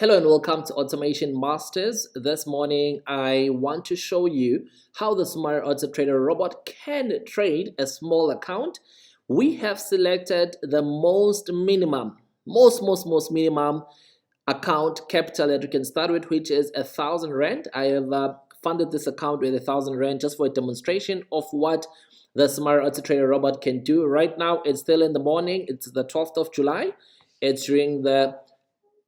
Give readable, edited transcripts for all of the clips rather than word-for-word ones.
Hello and welcome to Automation Masters. This morning I want to show you how the Sumari Auto Trader robot can trade a small account. We have selected the most minimum minimum account capital that you can start with, which is 1,000 rand. I have funded this account with 1,000 rand just for a demonstration of what the Sumari Auto Trader robot can do. Right now it's still in the morning. It's the 12th of July. It's during the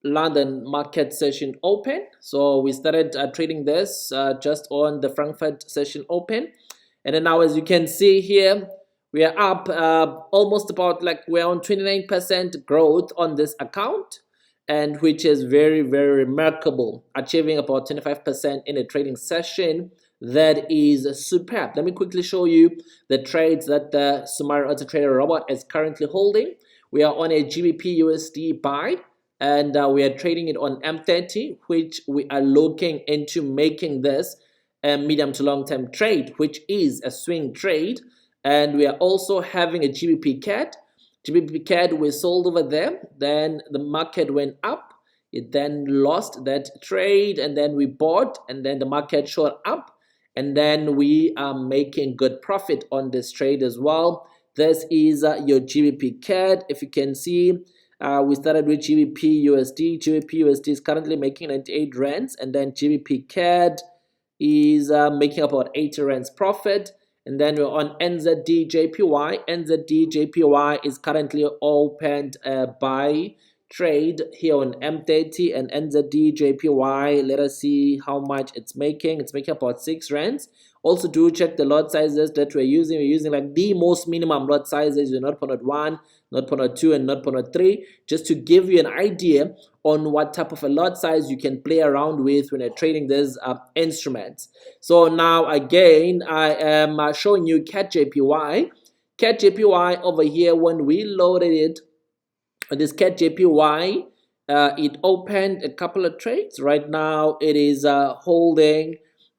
London market session open. So we started trading this just on the Frankfurt session open, and then now, as you can see here, we are up almost about we're on 29% growth on this account, and which is very remarkable, achieving about 25% in a trading session. That is superb. Let me quickly show you the trades that the Sumari Auto Trader robot is currently holding. We are on a GBP USD buy, and we are trading it on M30, which we are looking into making this a medium to long term trade, which is a swing trade. And we are also having a GBP CAD. GBP CAD we sold over there, then the market went up, it then lost that trade, and then we bought, and then the market shot up, and then we are making good profit on this trade as well. This is your GBP CAD. If you can see, we started with GBP USD. GBP USD is currently making 98 rands, and then GBP CAD is making about 80 rands profit. And then we're on NZD JPY. NZD JPY is currently opened buy trade here on M30, and NZD JPY, let us see how much it's making. It's making about 6 rands. Also do check the lot sizes that we're using. We're using like the most minimum lot sizes. We're not 0.1, not 0.2, and not 0.3, just to give you an idea on what type of a lot size you can play around with when you're trading these instruments. So now again, I am showing you CAD JPY. CAD JPY over here, when we loaded it, this CAD JPY, it opened a couple of trades. Right now it is holding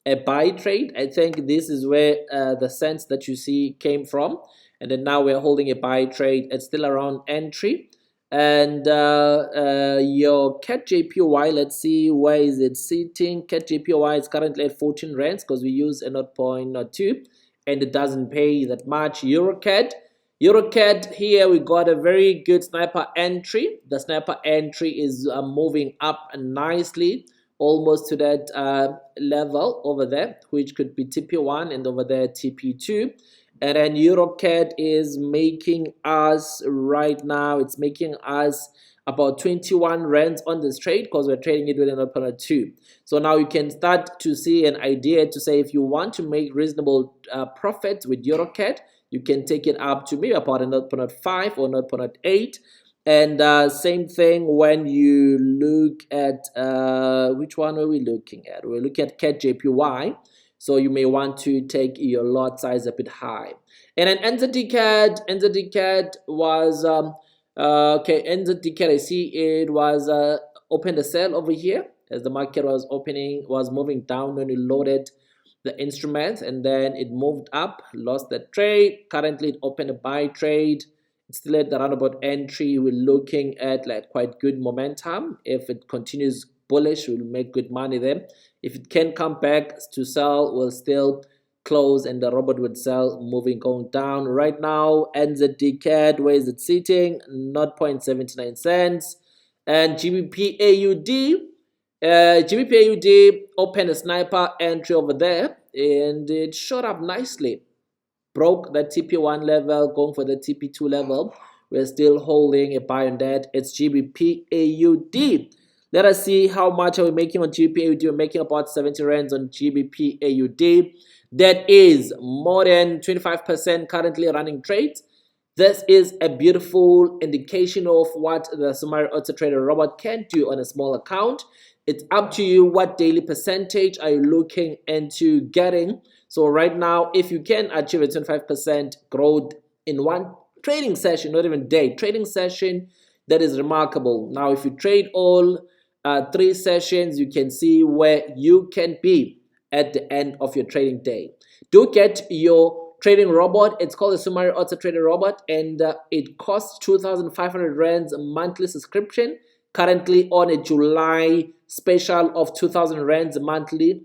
a buy trade. I think this is where the sense that you see came from. And then now we're holding a buy trade. It's still around entry. And your CAD JPY, let's see, where is it sitting? CAD JPY is currently at 14 rands because we use a 0.2, and it doesn't pay that much. EuroCAD, here we got a very good sniper entry. The sniper entry is moving up nicely, almost to that level over there, which could be TP1, and over there TP2. And then EuroCAD is making us right now, it's making us about 21 rands on this trade because we're trading it with an 0.2. So now you can start to see an idea to say, if you want to make reasonable profits with EuroCAD, you can take it up to maybe about a 0.5 or 0.8. And same thing when you look at, which one are we looking at? We're looking at CAD JPY. So you may want to take your lot size a bit high. And then NZD CAD was, okay, NZD CAD, I see it was opened a sell over here as the market was moving down when you loaded the instrument, and then it moved up, lost the trade. Currently it opened a buy trade. It's still at the roundabout entry. We're looking at like quite good momentum. If it continues bullish, we'll make good money there. If it can come back to sell, we'll still close, and the robot would sell, going down. Right now, NZD CAD, where is it sitting? 0.79 cents. And GBP AUD, opened a sniper entry over there, and it shot up nicely. Broke that TP1 level, going for the TP2 level. We're still holding a buy on that. It's GBP AUD. Let us see how much are we making on GBP AUD. We're making about 70 rands on GBP AUD. That is more than 25% currently running trades. This is a beautiful indication of what the Sumari Auto Trader robot can do on a small account. It's up to you what daily percentage are you looking into getting. So right now, if you can achieve a 25% growth in one trading session, not even day, trading session, that is remarkable. Now, if you trade all 3 sessions, you can see where you can be at the end of your trading day. Do get your trading robot. It's called the Sumari Auto Trader robot, and it costs 2,500 rands a monthly subscription. currently on a July special of 2,000 rands monthly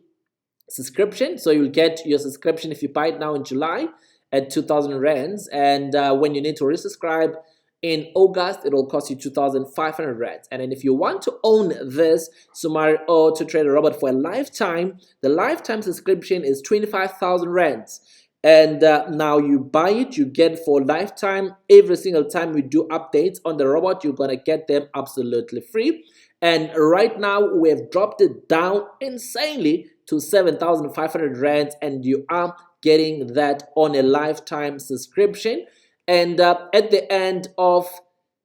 subscription. So you'll get your subscription if you buy it now in July at 2,000 rands, and when you need to resubscribe in August, it will cost you 2,500 rands. And then if you want to own this Sumari Auto Trader Robot for a lifetime, the lifetime subscription is 25,000 rands. And now you buy it, you get for lifetime. Every single time we do updates on the robot, you're gonna get them absolutely free. And right now we have dropped it down insanely to 7,500 rands, and you are getting that on a lifetime subscription. And at the end of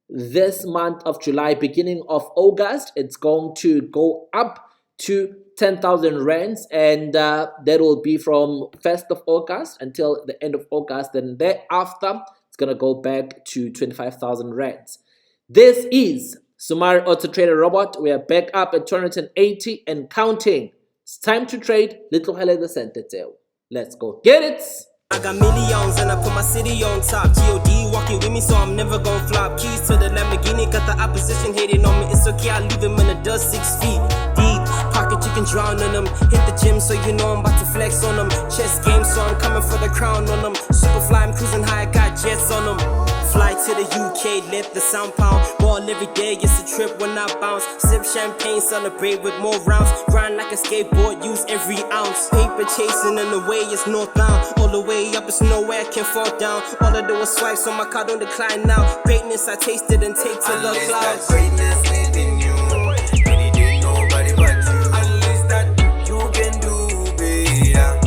this month of July, beginning of August, it's going to go up to 10,000 rands, and that will be from 1st of August until the end of August. Then thereafter, it's going to go back to 25,000 rands. This is Sumari Auto Trader Robot. We are back up at 280 and counting. It's time to trade. Little Hele the Senteteo. Let's go get it. I got millions and I put my city on top. G.O.D. walking with me, so I'm never gon' flop. Keys to the Lamborghini, got the opposition hating on me. It's okay, I leave him in the dust 6 feet deep. Pocket you can drown in them. Hit the gym, so you know I'm about to flex on them. Chess game, so I'm coming for the crown on them. Super fly, I'm cruising high, I got jets on them. Fly to the UK, let the sound pound. Ball every day, it's a trip when I bounce. Sip champagne, celebrate with more rounds. Grind like a skateboard, use every ounce. Paper chasing in the way, it's northbound. All the way up, it's nowhere, I can fall down. All I do is swipe, so my car don't decline now. Greatness, I taste it and take to the clouds. Greatness within you. Really did nobody but you. At least that you can do better.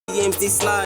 Games they slide.